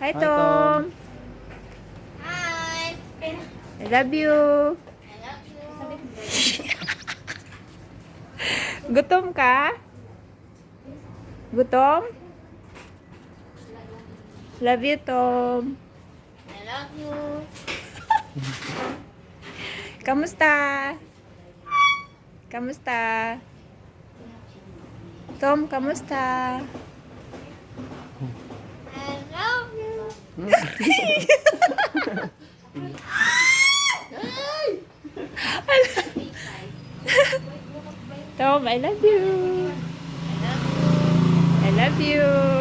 Hi, Hi, Tom. Tom. Hi. I love you. I love you. Gutom ka? Gutom? Love you, Tom. I love you. Kamusta? Kamusta? Tom, kamusta? I love you. Tom, I love you. I love you.